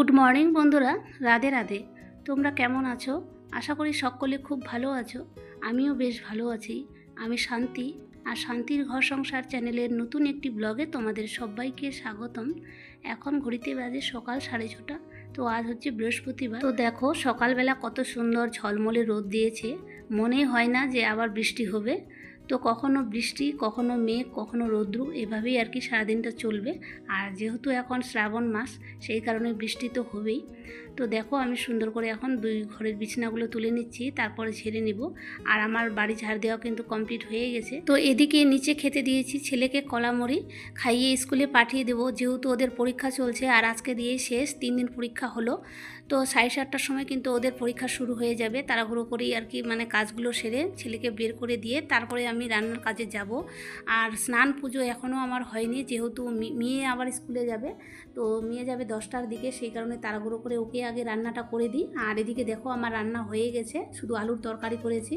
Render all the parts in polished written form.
Good morning বন্ধুরা, রাধে রাধে। তোমরা কেমন আছো? আশা করি সকলে খুব ভালো আছো। আমিও বেশ ভালো আছি। আমি শান্তি, আর শান্তির ঘর সংসার চ্যানেলের নতুন একটি ব্লগে তোমাদের সবাইকে স্বাগতম। এখন ঘড়িতে বাজে সকাল 6:30। তো আজ হচ্ছে বৃহস্পতিবার। তো দেখো সকালবেলা কত সুন্দর ঝলমলে রোদ দিয়েছে। মনে হয় না যে আবার বৃষ্টি হবে। তো কখনো বৃষ্টি, কখনো মেঘ, কখনো রৌদ্র, এভাবেই আর কি সারাদিনটা চলবে। আর যেহেতু এখন শ্রাবণ মাস, সেই কারণে বৃষ্টি তো হবেই। তো দেখো আমি সুন্দর করে এখন ঘরের বিছানাগুলো তুলে নিচ্ছি, তারপরে ঝেড়ে নিব। আর আমার বাড়ি ঝাড় দেওয়া কিন্তু কমপ্লিট হয়ে গেছে। তো এদিকে নিচে খেতে দিয়েছি ছেলেকে কলামুড়ি, খাইয়ে স্কুলে পাঠিয়ে দেবো, যেহেতু ওদের পরীক্ষা চলছে। আর আজকে দিয়ে শেষ, 3 দিন পরীক্ষা হলো। তো 7:30টার সময় কিন্তু ওদের পরীক্ষা শুরু হয়ে যাবে। তাড়াহুড়ো করেই আর কি কাজগুলো সেরে ছেলেকে বের করে দিয়ে তারপরে আমি রান্নার কাজে যাব। আর স্নান পুজো এখনও আমার হয়নি, যেহেতু মেয়ে আবার স্কুলে যাবে। তো মেয়ে যাবে 10টার দিকে, সেই কারণে তাড়াহুড়ো করে ওকে আগে রান্নাটা করে দিই। আর এদিকে দেখো আমার রান্না হয়ে গেছে, শুধু আলুর তরকারি করেছি।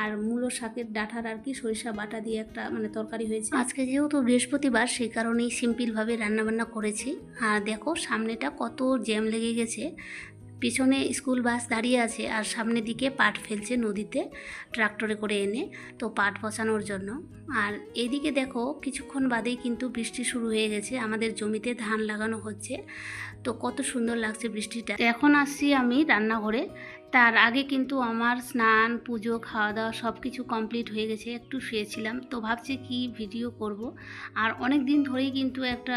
আর মূলো শাকের ডাঁটার আর কি সরিষা বাটা দিয়ে একটা তরকারি হয়েছে। আজকে যেহেতু বৃহস্পতিবার, সেই কারণেই সিম্পলভাবে রান্নাবান্না করেছি। আর দেখো সামনেটা কত জ্যাম লেগে গেছে। পিছনে স্কুল বাস দাঁড়িয়ে আছে, আর সামনের দিকে পাট ফেলছে নদীতে ট্রাক্টরে করে এনে, তো পাট পচানোর জন্য। আর এইদিকে দেখো কিছুক্ষণ বাদেই কিন্তু বৃষ্টি শুরু হয়ে গেছে, আমাদের জমিতে ধান লাগানো হচ্ছে। তো কত সুন্দর লাগছে বৃষ্টিটা। এখন আসছি আমি রান্নাঘরে। তার আগে কিন্তু আমার স্নান পুজো খাওয়া দাওয়া সব কিছু কমপ্লিট হয়ে গেছে। একটু শুয়েছিলাম, তো ভাবছি কি ভিডিও করব। আর অনেক দিন ধরেই কিন্তু একটা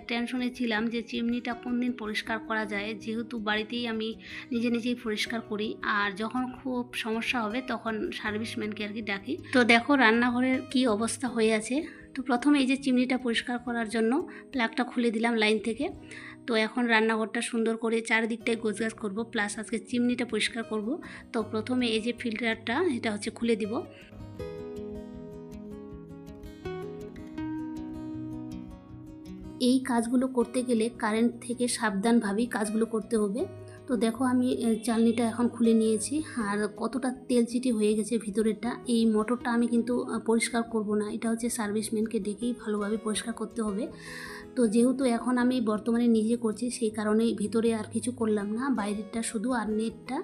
টেনশনে ছিলাম যে চিমনিটা কোন দিন পরিষ্কার করা যায়, যেহেতু বাড়িতেই আমি নিজেই পরিষ্কার করি। আর যখন খুব সমস্যা হবে তখন সার্ভিসম্যানকে আর কি ডাকি। তো দেখো রান্নাঘরের কি অবস্থা হয়ে আছে। তো প্রথমে এই যে চিমনিটা পরিষ্কার করার জন্য প্লাগটা খুলে দিলাম লাইন থেকে। তো এখন রান্নাঘরটা সুন্দর করে চারিদিকটাই গোছগাছ করব, প্লাস আজকে চিমনিটা পরিষ্কার করব। তো প্রথমে এই যে ফিল্টারটা, এটা হচ্ছে খুলে দিব। এই কাজগুলো করতে গেলে কারেন্ট থেকে সাবধানভাবেই কাজগুলো করতে হবে। তো দেখো আমি চালনিটা এখন খুলে নিয়েছি, আর কতটা তেল চিটি হয়ে গেছে ভিতরেরটা। এই মোটরটা আমি কিন্তু পরিষ্কার করব না, এটা হচ্ছে সার্ভিসম্যানকে ডেকেই ভালোভাবে পরিষ্কার করতে হবে। তো যেহেতু এখন আমি বর্তমানে নিজে করছি, সেই কারণে ভিতরে আর কিছু করলাম না, বাইরেরটা শুধু আর নেটটা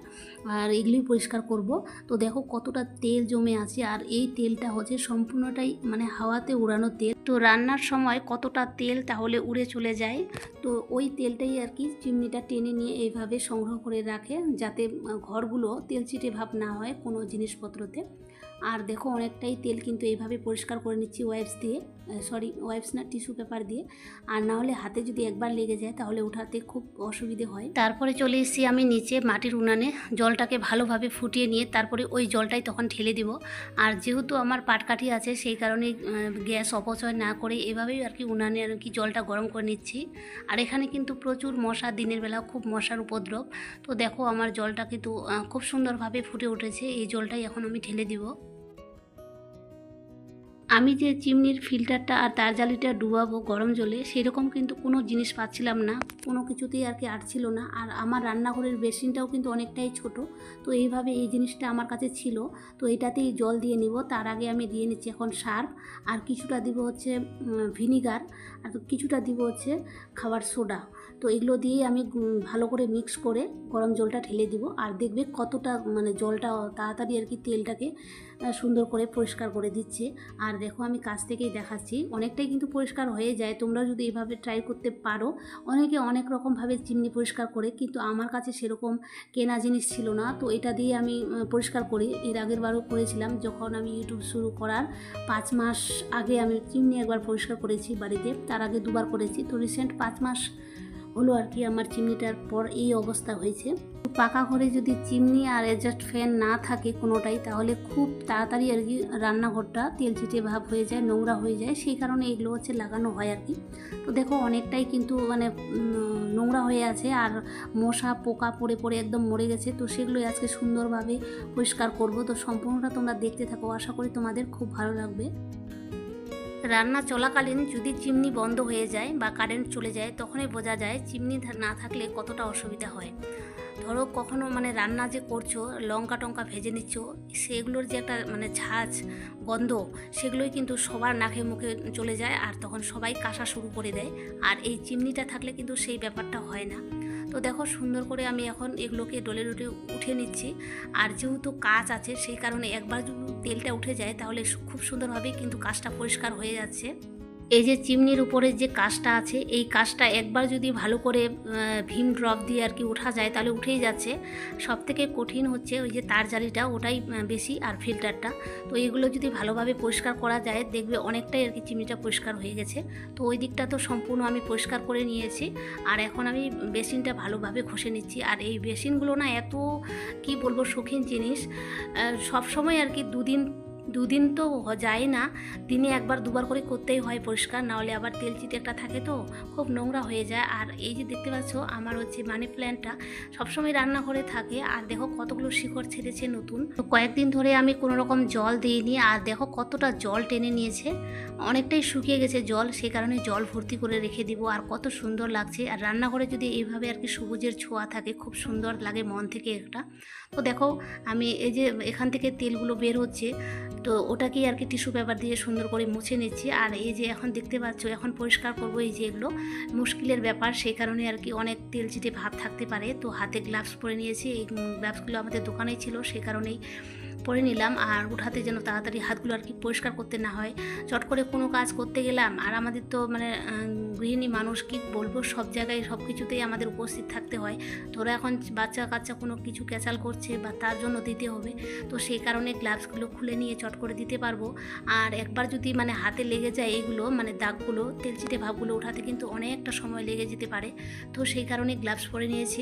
আর এগুলোই পরিষ্কার করব। তো দেখো কতটা তেল জমে আছে, আর এই তেলটা হচ্ছে সম্পূর্ণটাই হাওয়াতে উড়ানো তেল। তো রান্নার সময় কতটা তেল তাহলে উড়ে চলে যায়। তো ওই তেলটাই আর কি চিমনিটা টেনে নিয়ে এইভাবে সংগ্রহ করে রাখে, যাতে ঘরগুলো তেলচিটে ভাব না হয় কোনো জিনিসপত্রতে। আর দেখো অনেকটাই তেল কিন্তু এইভাবে পরিষ্কার করে নিচ্ছি ওয়াইপস দিয়ে, ওয়াইপস না, টিস্যু পেপার দিয়ে। আর না হলে হাতে যদি একবার লেগে যায় তাহলে ওঠাতে খুব অসুবিধে হয়। তারপরে চলে এসেছি আমি নিচে মাটির উনানে, জলটাকে ভালোভাবে ফুটিয়ে নিয়ে তারপরে ওই জলটাই তখন ঢেলে দিব। আর যেহেতু আমার পাটকাঠি আছে, সেই কারণে গ্যাস অপচয় না করে এভাবেই আর কি উনানে আর কি জলটা গরম করে নিচ্ছি। আর এখানে কিন্তু প্রচুর মশা, দিনের বেলা খুব মশার উপদ্রব। তো দেখো আমার জলটা কিন্তু খুব সুন্দরভাবে ফুটে উঠেছে, এই জলটাই এখন আমি ঢেলে দিব। আমি যে চিমনির ফিল্টারটা আর তার জালিটা ডুবাবো গরম জলে, সেরকম কিন্তু কোনো জিনিস পাচ্ছিলাম না, কোনো কিছুতেই আর কি আটছিল না। আর আমার রান্নাঘরের বেসিনটাও কিন্তু অনেকটাই ছোট। তো এইভাবে এই জিনিসটা আমার কাছে ছিল। তো এটাতেই জল দিয়ে নিব। তার আগে আমি দিয়ে নিচ্ছি এখন সার্ফ, আর কিছুটা দিব হচ্ছে ভিনিগার, আর কিছুটা দিব হচ্ছে খাবার সোডা। তো এগুলো দিয়েই আমি ভালো করে মিক্স করে গরম জলটা ঢেলে দিব। আর দেখবে কতটা জলটা তাড়াতাড়ি আর কি তেলটাকে সুন্দর করে পরিষ্কার করে দিচ্ছে। আর দেখো আমি কাছ থেকেই দেখাচ্ছি, অনেকটাই কিন্তু পরিষ্কার হয়ে যায়। তোমরা যদি এইভাবে ট্রাই করতে পারো। অনেকে অনেক রকমভাবে চিমনি পরিষ্কার করে, কিন্তু আমার কাছে সেরকম কেনা জিনিস ছিল না। তো এটা দিয়ে আমি পরিষ্কার করি। এর আগের বারও করেছিলাম, যখন আমি ইউটিউব শুরু করার 5 মাস আগে আমি চিমনি একবার পরিষ্কার করেছি বাড়িতে, তার আগে 2বার করেছি। তো রিসেন্ট 5 মাস হলো আর কি আমার চিমনিটার পর এই অবস্থা হয়েছে। পাকা ঘরে যদি চিমনি আর এডজাস্ট ফ্যান না থাকে কোনোটাই, তাহলে খুব তাড়াতাড়ি আর কি রান্নাঘরটা তেলচিটে ভাব হয়ে যায়, নোংরা হয়ে যায়। সেই কারণে এগুলো হচ্ছে লাগানো হয় আর কি। তো দেখো অনেকটাই কিন্তু নোংরা হয়ে আছে, আর মশা পোকা পড়ে পড়ে একদম মরে গেছে। তো সেগুলোই আজকে সুন্দরভাবে পরিষ্কার করব। তো সম্পূর্ণটা তোমরা দেখতে থাকো, আশা করি তোমাদের খুব ভালো লাগবে। রান্না চলাকালীন যদি চিমনি বন্ধ হয়ে যায় বা কারেন্ট চলে যায়, তখনই বোঝা যায় চিমনি না থাকলে কতটা অসুবিধা হয়। ধরো কখনো রান্না যে করছো, লঙ্কা টঙ্কা ভেজে নিচ্ছ, সেগুলোর যে একটা ঝাঁঝ গন্ধ, সেগুলোই কিন্তু সবার নাকে মুখে চলে যায়, আর তখন সবাই কাশা শুরু করে দেয়। আর এই চিমনিটা থাকলে কিন্তু সেই ব্যাপারটা হয় না। তো তো দেখো সুন্দর করে আমি এখন এগুলোকে ডোলে উঠে নিচ্ছি। আর যেহেতু কাঁচ আছে সেই কারণে একবার যদি তেলটা উঠে যায় তাহলে খুব সুন্দরভাবে কিন্তু কাঁচটা পরিষ্কার হয়ে যাচ্ছে। এই যে চিমনির উপরে যে কাঁচটা আছে এই কাঁচটা একবার যদি ভালো করে ভীম ড্রপ দিয়ে আর কি ওঠা যায় তাহলে উঠেই যাচ্ছে। সবথেকে কঠিন হচ্ছে ওই যে তার জালিটা, ওটাই বেশি, আর ফিল্টারটা। তো এগুলো যদি ভালোভাবে পরিষ্কার করা যায় দেখবে অনেকটাই আর কি চিমনিটা পরিষ্কার হয়ে গেছে। তো ওই দিকটা তো সম্পূর্ণ আমি পরিষ্কার করে নিয়েছি। আর এখন আমি বেসিনটা ভালোভাবে ঘষে নিচ্ছি। আর এই বেসিনগুলো না এত কি বলবো শৌখিন জিনিস, সবসময় আর কি দুদিন তো যায় না, দিনে একবার দুবার করে করতেই হয় পরিষ্কার, নাহলে আবার তেল চিটে একটা থাকে তো খুব নোংরা হয়ে যায়। আর এই যে দেখতে পাচ্ছ আমার হচ্ছে মানি প্ল্যান্টটা সবসময় রান্নাঘরে থাকে। আর দেখো কতগুলো শিকড় ছেড়েছে নতুন। তো কয়েকদিন ধরে আমি কোনো রকম জল দিইনি, আর দেখো কতটা জল টেনে নিয়েছে, অনেকটাই শুকিয়ে গেছে জল, সেই কারণে জল ভর্তি করে রেখে দিব। আর কত সুন্দর লাগছে। আর রান্নাঘরে যদি এইভাবে আর কি সবুজের ছোঁয়া থাকে খুব সুন্দর লাগে মন থেকে একটা। তো দেখো আমি এই যে এখান থেকে তেলগুলো বের হচ্ছে, তো ওটাকেই আর কি টিস্যু পেপার দিয়ে সুন্দর করে মুছে নিচ্ছি। আর এই যে এখন দেখতে পাচ্ছ এখন পরিষ্কার করবো, এই যে এগুলো মুশকিলের ব্যাপার, সেই কারণে আর কি অনেক তেল চিটে ভাব থাকতে পারে। তো হাতে গ্লাভস পরে নিয়েছি, এই গ্লাভসগুলো আমাদের দোকানেই ছিল সেই কারণেই পরে নিলাম। আর উঠাতে যেন তাড়াতাড়ি হাতগুলো আর কি পরিষ্কার করতে না হয়, চট করে কোনো কাজ করতে গেলাম। আর আমাদের তো মানে গৃহিণী মানুষ, কি বলবো, সব জায়গায় সব কিছুতেই আমাদের উপস্থিত থাকতে হয়। তোরা এখন বাচ্চা কাচ্চা কোনো কিছু ক্যাচাল করছে বা তার জন্য দিতে হবে, তো সেই কারণে গ্লাভসগুলো খুলে নিয়ে চট করে দিতে পারবো। আর একবার যদি মানে হাতে লেগে যায় এইগুলো মানে দাগগুলো, তেলচিটে ভাবগুলো ওঠাতে কিন্তু অনেকটা সময় লেগে যেতে পারে। তো সেই কারণে গ্লাভস পরে নিয়েছি।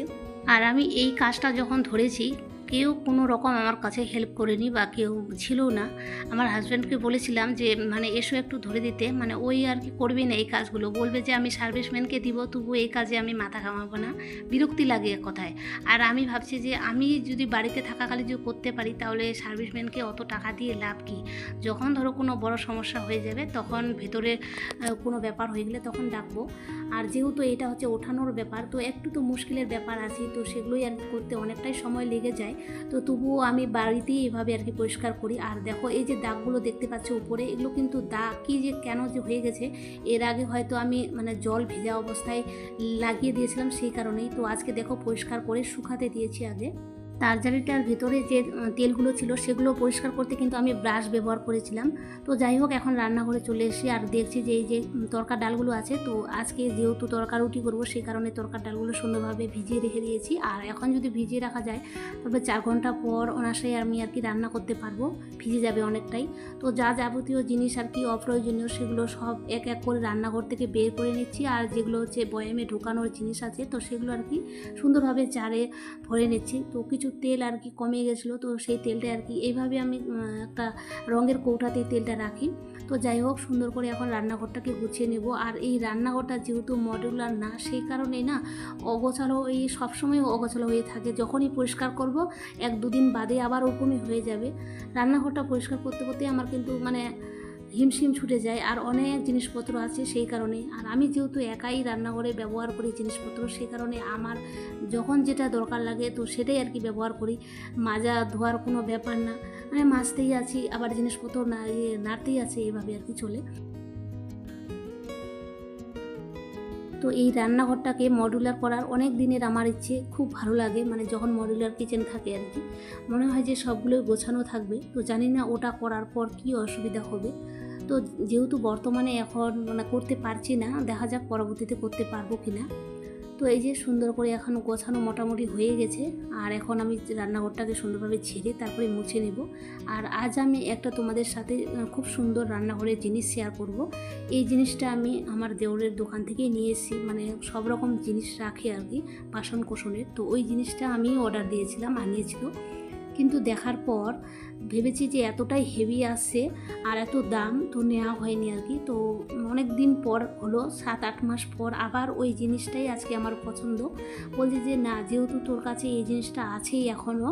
আর আমি এই কাজটা যখন ধরেছি কেউ কোনো রকম আমার কাছে হেল্প করেনি বা কেউ ছিল না। আমার হাজব্যান্ডকে বলেছিলাম যে মানে এসো একটু ধরে দিতে, মানে ওই আর কি করবে না এই কাজগুলো, বলবে যে আমি সার্ভিসম্যানকে দিব, তবু এই কাজে আমি মাথা ঘামাবো না, বিরক্তি লাগে এক কথায়। আর আমি ভাবছি যে আমি যদি বাড়িতে থাকাকালে যদি করতে পারি তাহলে সার্ভিসম্যানকে অত টাকা দিয়ে লাভ কি, যখন ধরো কোনো বড় সমস্যা হয়ে যাবে তখন ভেতরে কোনো ব্যাপার হয়ে গেলে তখন ডাকবো। আর যেহেতু এটা হচ্ছে ওঠানোর ব্যাপার, তো একটু তো মুশকিলের ব্যাপার আছে, তো সেগুলোই আর কি করতে অনেকটাই সময় লেগে যায়। তো তবুও আমি বাড়িতেই এভাবে আর কি পরিষ্কার করি। আর দেখো এই যে দাগগুলো দেখতে পাচ্ছ উপরে, এগুলো কিন্তু দাগ কি যে কেন যে হয়ে গেছে, এর আগে হয়তো আমি মানে জল ভেজা অবস্থায় লাগিয়ে দিয়েছিলাম সেই কারণেই। তো আজকে দেখো পরিষ্কার করে শুকাতে দিয়েছি আগে। তারজালিটার ভিতরে যে তেলগুলো ছিল সেগুলো পরিষ্কার করতে কিন্তু আমি ব্রাশ ব্যবহার করেছিলাম। তো যাই হোক এখন রান্নাঘরে চলে এসেছি আর দেখছি যে এই যে তরকার ডালগুলো আছে, তো আজকে যেহেতু তরকা রুটি করবো সেই কারণে তরকার ডালগুলো সুন্দরভাবে ভিজিয়ে রেখে দিয়েছি। আর এখন যদি ভিজিয়ে রাখা যায় তবে 4 ঘন্টা পর অনায়াসেই আমি আর কি রান্না করতে পারবো, ভিজে যাবে অনেকটাই। তো যা যাবতীয় জিনিস আর কি অপ্রয়োজনীয় সেগুলো সব এক এক করে রান্নাঘর থেকে বের করে নিচ্ছি। আর যেগুলো হচ্ছে বয়ামে ঢোকানোর জিনিস আছে তো সেগুলো আর কি সুন্দরভাবে জারে ভরে নিচ্ছি। তো কিছু তেল আর কি কমে গেছিলো, তো সেই তেলটা আর কি এইভাবে আমি একটা রঙের কৌটাতেই তেলটা রাখি। তো যাই হোক সুন্দর করে এখন রান্নাঘরটাকে গুছিয়ে নেব। আর এই রান্নাঘরটা যেহেতু মডিউলার না সেই কারণেই না অগোছালো, এই সবসময় অগোছালো হয়ে থাকে, যখনই পরিষ্কার করব 1-2 দিন বাদে আবার ওরকমই হয়ে যাবে। রান্নাঘরটা পরিষ্কার করতে করতে আমার কিন্তু মানে হিমশিম ছুটে যায়, আর অনেক জিনিসপত্র আছে সেই কারণে। আর আমি যেহেতু একাই রান্নাঘরে ব্যবহার করি জিনিসপত্র, সেই কারণে আমার যখন যেটা দরকার লাগে তো সেটাই আর কি ব্যবহার করি, মাজা ধোয়ার কোনো ব্যাপার না, মানে মাজতেই আছি আবার জিনিসপত্র নাড়তেই আছে, এভাবে আর কি চলে। তো এই রান্নাঘরটাকে মডুলার করার অনেক দিনের আমার ইচ্ছে, খুব ভালো লাগে, মানে যখন মডুলার কিচেন থাকে আর কি মনে হয় যে সবগুলোই গোছানো থাকবে। তো জানি না ওটা করার পর কী অসুবিধা হবে। তো যেহেতু বর্তমানে এখন মানে করতে পারছি না, দেখা যাক পরবর্তীতে করতে পারবো কি না। তো এই যে সুন্দর করে এখন গোছানো মোটামুটি হয়ে গেছে। আর এখন আমি রান্নাঘরটাকে সুন্দরভাবে ঝেড়ে তারপরে মুছে নেব। আর আজ আমি একটা তোমাদের সাথে খুব সুন্দর রান্নাঘরের জিনিস শেয়ার করব। এই জিনিসটা আমি আমার দেওরের দোকান থেকেই নিয়ে এসেছি, মানে সব রকম জিনিস রাখে আর কি বাসন কোসনের। তো ওই জিনিসটা আমি অর্ডার দিয়েছিলাম, আনিয়েছিল, কিন্তু দেখার পর ভেবেছি যে এতটাই হেভি আসছে আর এত দাম, তো নেওয়া হয়নি আর কি। তো অনেক দিন পর হলো, 7-8 মাস পর আবার ওই জিনিসটাই আজকে আমার পছন্দ। বলছি যে না, যেহেতু তোর কাছে এই জিনিসটা আছেই এখনও,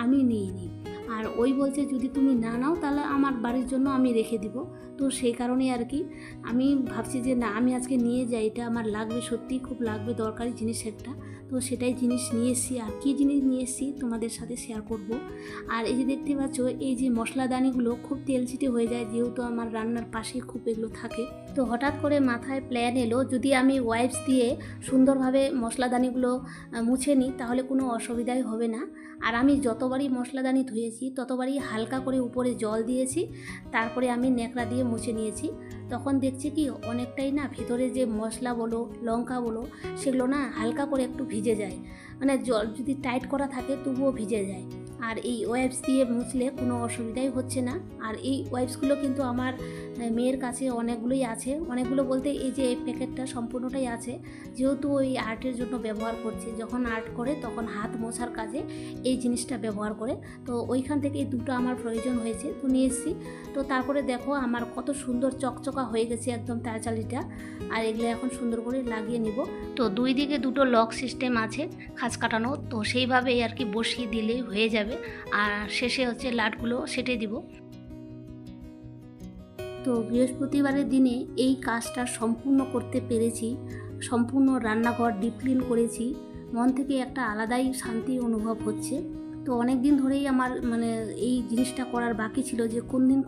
আমি নিয়ে নিই। আর ওই বলছে যদি তুমি না নাও তাহলে আমার বাড়ির জন্য আমি রেখে দিব। তো সেই কারণেই আর কি আমি ভাবছি যে না, আমি আজকে নিয়ে যাই, এটা আমার লাগবে, সত্যিই খুব লাগবে, দরকারি জিনিস একটা। তো সেটাই জিনিস নিয়ে এসেছি। আর কী জিনিস নিয়ে এসেছি তোমাদের সাথে শেয়ার করব। আর এই যে দেখতে পাচ্ছ, এই যে মশলাদানিগুলো খুব তেলচিটে হয়ে যায়, যেহেতু আমার রান্নার পাশে খুব এগুলো থাকে। তো হঠাৎ করে মাথায় প্ল্যান এলো, যদি আমি ওয়াইপস দিয়ে সুন্দরভাবে মশলাদানিগুলো মুছে নিই তাহলে কোনো অসুবিধাই হবে না। আর আমি যতবারই মশলাদানি ধুয়েছি ততবারই হালকা করে উপরে জল দিয়েছি, তারপরে আমি ন্যাকড়া দিয়ে মুছে নিয়েছি। তখন দেখছি কি অনেকটাই না ভেতরে যে মশলা বলো, লঙ্কা বলো, সেগুলো না হালকা করে একটু ভিজে যায়, মানে জল যদি টাইট করা থাকে তবুও ভিজে যায়। আর এই ওয়াইপস দিয়ে মুছলে কোনো অসুবিধাই হচ্ছে না। আর এই ওয়াইপসগুলো কিন্তু আমার মেয়ের কাছে অনেকগুলোই আছে, অনেকগুলো বলতে এই যে প্যাকেটটা সম্পূর্ণটাই আছে, যেহেতু ওই আর্টের জন্য ব্যবহার করছে, যখন আর্ট করে তখন হাত মোছার কাজে এই জিনিসটা ব্যবহার করে। তো ওইখান থেকে এই দুটো আমার প্রয়োজন হয়েছে, তো নিয়ে এসেছি। তো তারপরে দেখো আমার কত সুন্দর চকচকা হয়ে গেছে একদম তারচালিটা। আর এগুলো এখন সুন্দর করে লাগিয়ে নিব। তো দুই দিকে দুটো লক সিস্টেম আছে খাঁজ কাটানো, তো সেইভাবেই আর কি বসিয়ে দিলেই হয়ে যাবে। আর শেষে হচ্ছে লাটগুলো সেটে দিব। তো বৃহস্পতিবারের দিনে এই কাজটা সম্পূর্ণ করতে পেরেছি, সম্পূর্ণ রান্নাঘর ডিপ ক্লিন করেছি, মন থেকে একটা আলাদাই শান্তি অনুভব হচ্ছে। তো অনেক দিন ধরেই আমার মানে এই জিনিসটা করার বাকি ছিল, যে কোন দিন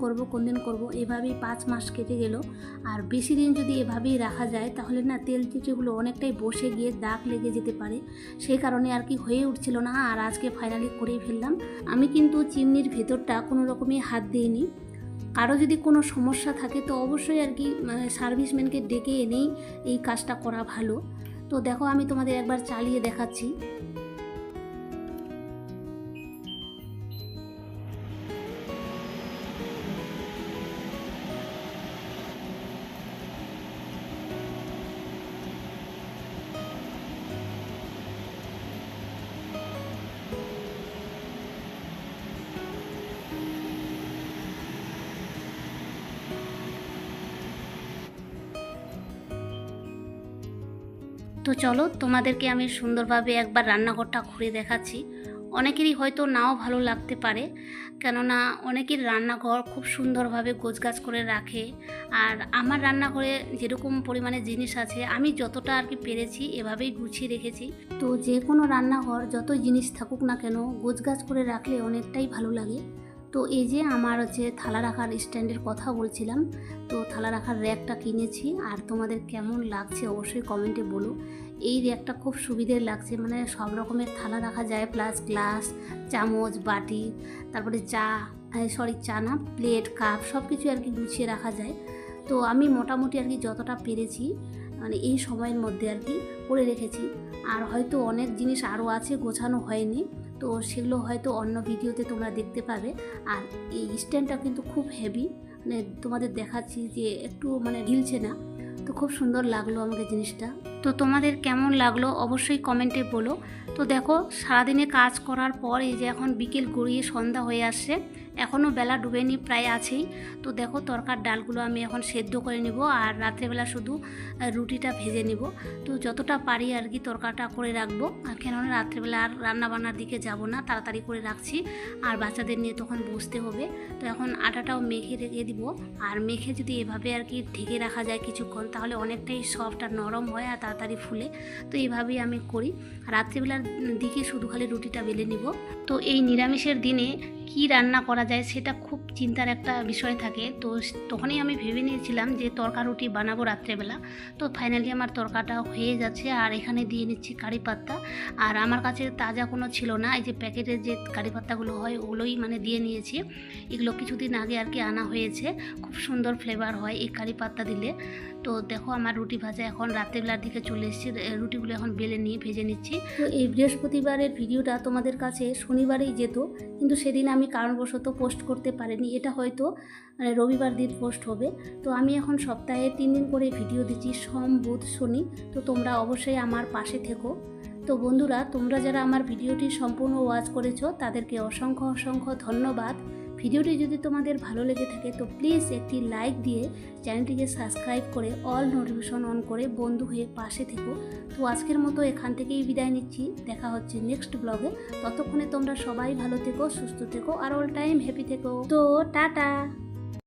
করব, এভাবেই 5 মাস কেটে গেল। আর বেশি দিন যদি এভাবেই রাখা যায় তাহলে না তেল চিটেগুলো অনেকটাই বসে গিয়ে দাগ লেগে যেতে পারে, সেই কারণে আর কি হয়ে উঠছিল না। আর আজকে ফাইনালি করেই ফেললাম। আমি কিন্তু চিমনির ভেতরটা কোনো রকমই হাত দিইনি। কারো যদি কোনো সমস্যা থাকে তো অবশ্যই আর কি মানে সার্ভিসম্যানকে ডেকে এনেই এই কাজটা করা ভালো। তো দেখো আমি তোমাদের একবার চালিয়ে দেখাচ্ছি। তো চলো তোমাদেরকে আমি সুন্দরভাবে একবার রান্নাঘরটা ঘুরে দেখাচ্ছি। অনেকেরই হয়তো নাও ভালো লাগতে পারে, কেননা অনেকের রান্নাঘর খুব সুন্দরভাবে গোছগাছ করে রাখে। আর আমার রান্নাঘরে যেরকম পরিমাণে জিনিস আছে, আমি যতটা আর কি পেরেছি এভাবেই গুছিয়ে রেখেছি। তো যে কোনো রান্নাঘর যতই জিনিস থাকুক না কেন, গোছগাছ করে রাখলে অনেকটাই ভালো লাগে। তো এই যে আমার হচ্ছে থালা রাখার স্ট্যান্ডের কথা বলছিলাম, তো থালা রাখার র্যাকটা কিনেছি। আর তোমাদের কেমন লাগছে অবশ্যই কমেন্টে বলো। এই র্যাকটা খুব সুবিধের লাগছে, মানে সব রকমের থালা রাখা যায়, প্লাস গ্লাস, চামচ, বাটি, তারপরে চা না প্লেট, কাপ সব কিছু আর কি গুছিয়ে রাখা যায়। তো আমি মোটামুটি আর কি যতটা পেরেছি মানে এই সময়ের মধ্যে আর কি করে রেখেছি। আর হয়তো অনেক জিনিস আরও আছে গোছানো হয়নি, তো সেগুলো হয়তো অন্য ভিডিওতে তোমরা দেখতে পাবে। আর এই স্ট্যান্ডটা কিন্তু খুব হেভি, মানে তোমাদের দেখাচ্ছি যে একটু মানে ঢিলছে না। তো খুব সুন্দর লাগলো আমাকে জিনিসটা। তো তোমাদের কেমন লাগলো অবশ্যই কমেন্টে বলো। তো দেখো সারাদিনে কাজ করার পর এই যে এখন বিকেল গড়িয়ে সন্ধ্যা হয়ে আসছে, এখনও বেলা ডুবেনি, প্রায় আছেই। তো দেখো তরকার ডালগুলো আমি এখন সেদ্ধ করে নিব, আর রাত্রেবেলা শুধু রুটিটা ভেজে নিব। তো যতটা পারি আর কি তরকাটা করে রাখবো, আর কেননা রাত্রেবেলা আর রান্নাবান্নার দিকে যাব না, তাড়াতাড়ি করে রাখছি। আর বাচ্চাদের নিয়ে তখন বসতে হবে। তো এখন আটাটাও মেখে রেখে দিব। আর মেখে যদি এভাবে আর কি ঢেকে রাখা যায় কিছুক্ষণ, তাহলে অনেকটাই সফট আর নরম হয় আর তাড়াতাড়ি ফুলে। তো এইভাবেই আমি করি। রাত্রেবেলার দিকে শুধু খালি রুটিটা বেলে নিব। তো এই নিরামিষের দিনে কি রান্না করা যায় সেটা খুব চিন্তার একটা বিষয় থাকে। তো তখনই আমি ভেবে নিয়েছিলাম যে তরকা রুটি বানাবো রাত্রেবেলা। তো ফাইনালি আমার তরকাটা হয়ে যাচ্ছে। আর এখানে দিয়ে নিচ্ছি কারি পাত্তা। আর আমার কাছে তাজা কোনো ছিল না, এই যে প্যাকেটের যে কারি পাত্তাগুলো হয় ওগুলোই মানে দিয়ে নিয়েছি। এগুলো কিছুদিন আগে আর কি আনা হয়েছে, খুব সুন্দর ফ্লেভার হয় এই কারি পাত্তা দিলে। তো দেখো আমার রুটি ভাজা এখন রাত্রেবেলার দিকে চলে এসেছে, রুটিগুলো এখন বেলে নিয়ে ভেজে নিচ্ছি। তো এই বৃহস্পতিবারের ভিডিওটা তোমাদের কাছে শনিবারেই যেত, কিন্তু সেদিন আমি কারণবশত পোস্ট করতে পারিনি। এটা হয়তো রবিবার দিন পোস্ট হবে। তো আমি এখন সপ্তাহে 3 দিন করে ভিডিও দিচ্ছি, সোম, বুধ, শনি। তো তোমরা অবশ্যই আমার পাশে থেকো। তো বন্ধুরা, তোমরা যারা আমার ভিডিওটি সম্পূর্ণ ওয়াচ করেছো তাদেরকে অসংখ্য অসংখ্য ধন্যবাদ। ভিডিওটি যদি তোমাদের ভালো লেগে থাকে তো প্লিজ একটি লাইক দিয়ে চ্যানেলটিকে সাবস্ক্রাইব করে অল নোটিফিকেশন অন করে বন্ধু হয়ে পাশে থেকো। তো আজকের মতো এখান থেকেই বিদায় নিচ্ছি, দেখা হচ্ছে নেক্সট ব্লগে। ততক্ষণে তোমরা সবাই ভালো থেকো, সুস্থ থেকো আর অল টাইম হ্যাপি থেকো। তো টাটা।